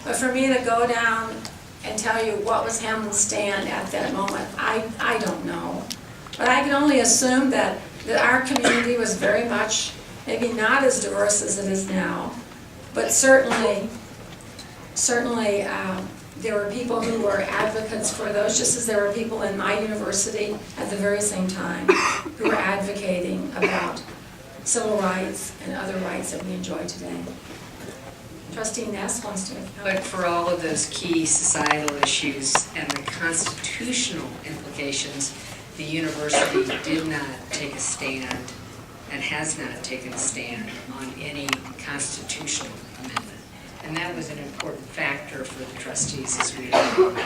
But for me to go down and tell you what was Hamline's stand at that moment, I don't know. But I can only assume that our community was very much, maybe not as diverse as it is now, but certainly there were people who were advocates for those, just as there were people in my university at the very same time who were advocating about civil rights and other rights that we enjoy today. Trustee Ness wants to make a comment. But for all of those key societal issues and the constitutional implications, the university did not take a stand and has not taken a stand on any constitutional amendment. And that was an important factor for the trustees as we know,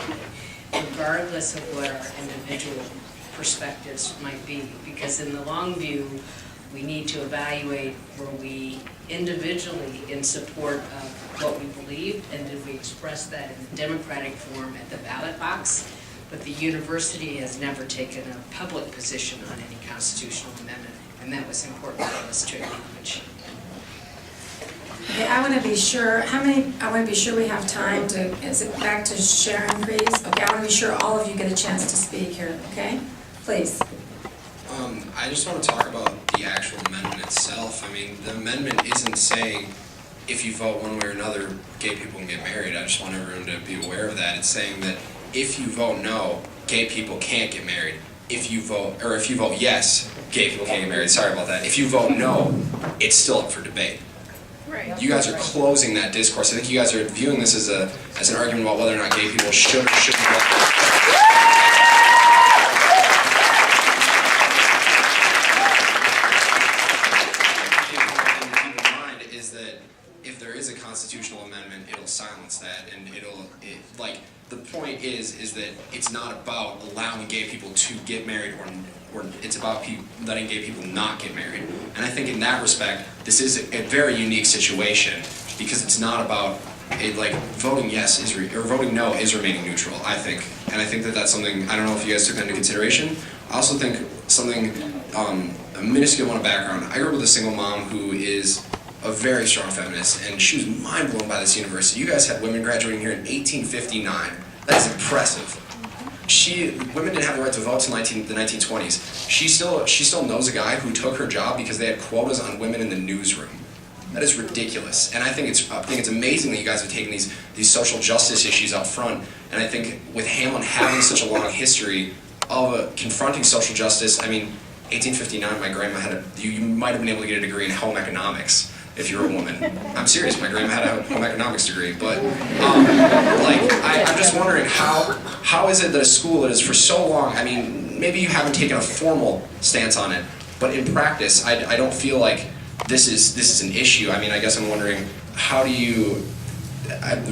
regardless of what our individual perspectives might be. Because in the long view, we need to evaluate, were we individually in support of what we believed, and did we express that in a democratic form at the ballot box? But the university has never taken a public position on any constitutional amendment, and that was important for us to acknowledge. Okay, I want to be sure, I want to be sure we have time to, is it back to Sharon, please? Okay, I want to be sure all of you get a chance to speak here, okay? Please. I just want to talk about the actual amendment itself. I mean, the amendment isn't saying if you vote one way or another, gay people can get married. I just want everyone to be aware of that. It's saying that if you vote no, gay people can't get married. If you vote yes, gay people can't get married. Sorry about that. If you vote no, it's still up for debate. Right. You guys are closing that discourse. I think you guys are viewing this as an argument about whether or not gay people should or shouldn't vote. Constitutional amendment, it'll silence that, and the point is that it's not about allowing gay people to get married, or it's about letting gay people not get married. And I think in that respect, this is a very unique situation, because it's not about voting yes or voting no is remaining neutral, I think. And I think that that's something, I don't know if you guys took that into consideration. I also think something, a minuscule amount of background. I grew up with a single mom who is a very strong feminist, and she was mind blown by this university. You guys had women graduating here in 1859. That is impressive. Women didn't have the right to vote until the 1920s. She still knows a guy who took her job because they had quotas on women in the newsroom. That is ridiculous. And I think it's amazing that you guys have taken these social justice issues up front. And I think with Hamline having such a long history of confronting social justice, I mean, 1859, my grandma you might have been able to get a degree in home economics if you're a woman. I'm serious, my grandma had a home economics degree, but I'm just wondering how is it that a school that is for so long, I mean, maybe you haven't taken a formal stance on it, but in practice, I don't feel like this is an issue. I mean, I guess I'm wondering, how do you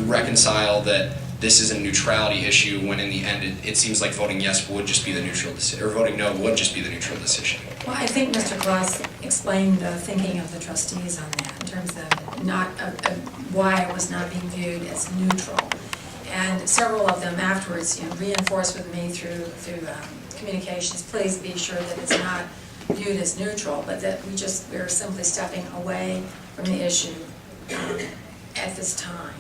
reconcile that this is a neutrality issue when in the end it seems like voting yes would just be the neutral decision, or voting no would just be the neutral decision? Well, I think Mr. Kloss explained the thinking of the trustees on that in terms of why it was not being viewed as neutral. And several of them afterwards, reinforced with me through communications, please be sure that it's not viewed as neutral, but that we're simply stepping away from the issue at this time.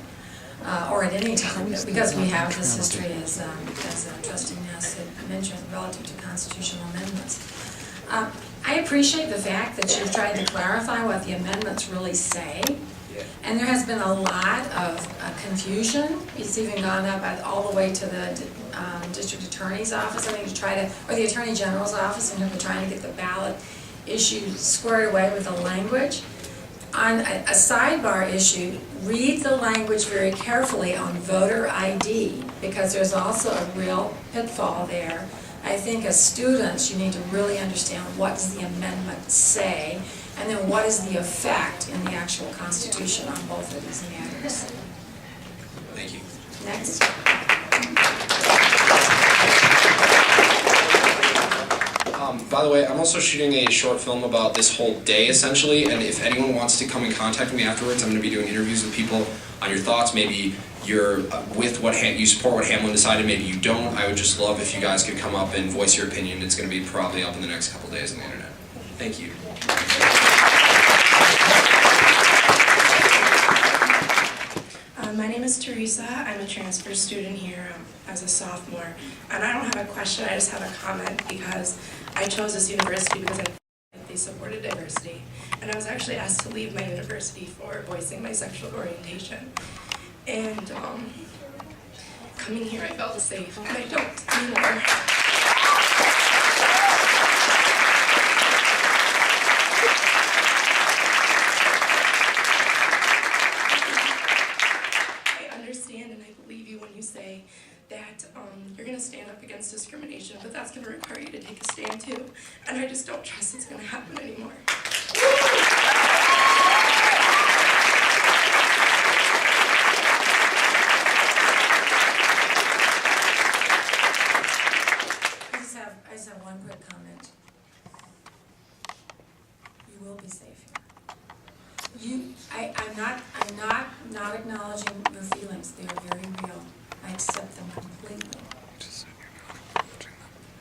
Or at any time, because we have this history, as Trustee Ness had mentioned, relative to constitutional amendments. I appreciate the fact that you've tried to clarify what the amendments really say, and there has been a lot of confusion. It's even gone up all the way to the district attorney's office, I think, or the attorney general's office, and they're trying to get the ballot issue squared away with the language. On a sidebar issue, read the language very carefully on voter ID, because there's also a real pitfall there. I think as students, you need to really understand what does the amendment say, and then what is the effect in the actual Constitution on both of these matters. Thank you. Next. By the way, I'm also shooting a short film about this whole day, essentially, and if anyone wants to come and contact me afterwards, I'm going to be doing interviews with people on your thoughts. Maybe you're you support what Hamline decided, maybe you don't. I would just love if you guys could come up and voice your opinion. It's going to be probably up in the next couple days on the internet. Thank you. My name is is Teresa. I'm a transfer student here as a sophomore. And I don't have a question, I just have a comment because I chose this university because I feel like they supported diversity. And I was actually asked to leave my university for voicing my sexual orientation. And coming here I felt safe, and I don't anymore. Say that you're going to stand up against discrimination, but that's going to require you to take a stand too. And I just don't trust it's going to happen anymore. I just have one quick comment. You will be safe here. I'm not acknowledging your feelings. They are very real. I accept them completely.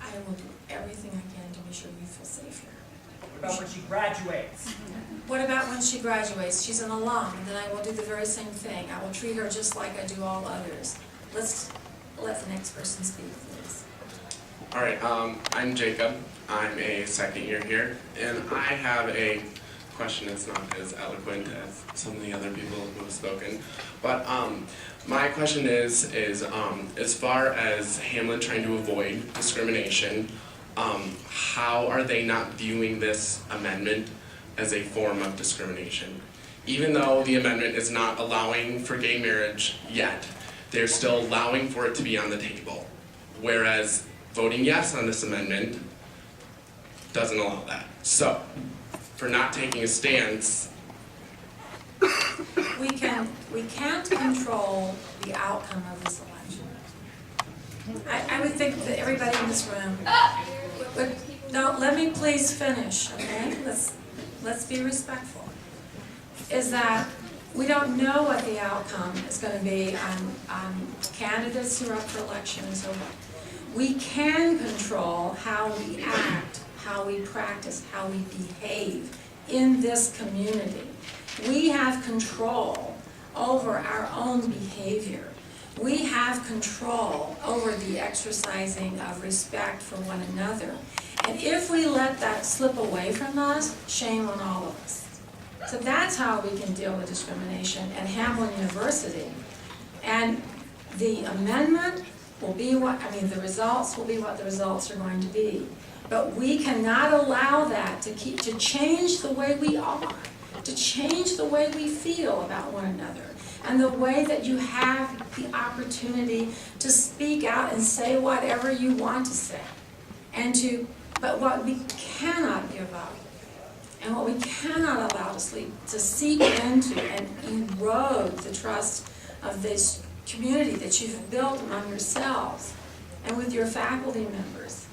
I will do everything I can to be sure you feel safe here. What about when she graduates? What about when she graduates? She's an alum, and then I will do the very same thing. I will treat her just like I do all others. Let's let the next person speak, please. All right, I'm Jacob. I'm a second year here, and I have a question that's not as eloquent as some of the other people who have spoken. But my question is as far as Hamline trying to avoid discrimination, how are they not viewing this amendment as a form of discrimination? Even though the amendment is not allowing for gay marriage yet, they're still allowing for it to be on the table. Whereas voting yes on this amendment doesn't allow that. So, for not taking a stance, We can't control the outcome of this election. I would think that everybody in this room would, no, let me please finish, okay? Let's be respectful. Is that we don't know what the outcome is going to be on candidates who are up for election and so on. We can control how we act, how we practice, how we behave in this community. We have control over our own behavior. We have control over the exercising of respect for one another. And if we let that slip away from us, shame on all of us. So that's how we can deal with discrimination at Hamline University. And the amendment will be the results will be what the results are going to be. But we cannot allow that to change the way we are, to change the way we feel about one another, and the way that you have the opportunity to speak out and say whatever you want to say. But what we cannot give up, and what we cannot allow to seep into and erode the trust of this community that you've built among yourselves and with your faculty members,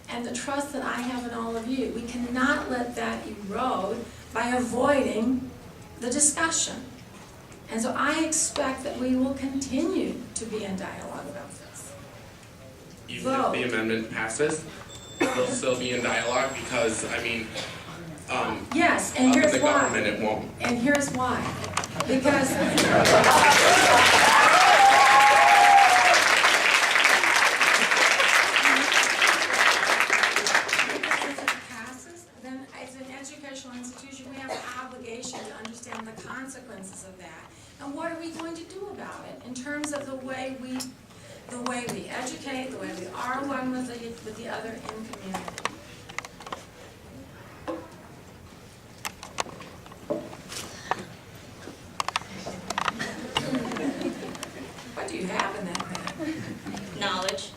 and the trust that I have in all of you. We cannot let that erode by avoiding the discussion. And so I expect that we will continue to be in dialogue about this. even if the amendment passes, we'll still be in dialogue because, Yes, and here's the why. government it won't. And here's why. Because then as an educational institution, we have an obligation to understand the consequences of that. And what are we going to do about it in terms of the way we educate, the way we are one with the other in community. What do you have in that pen? Knowledge.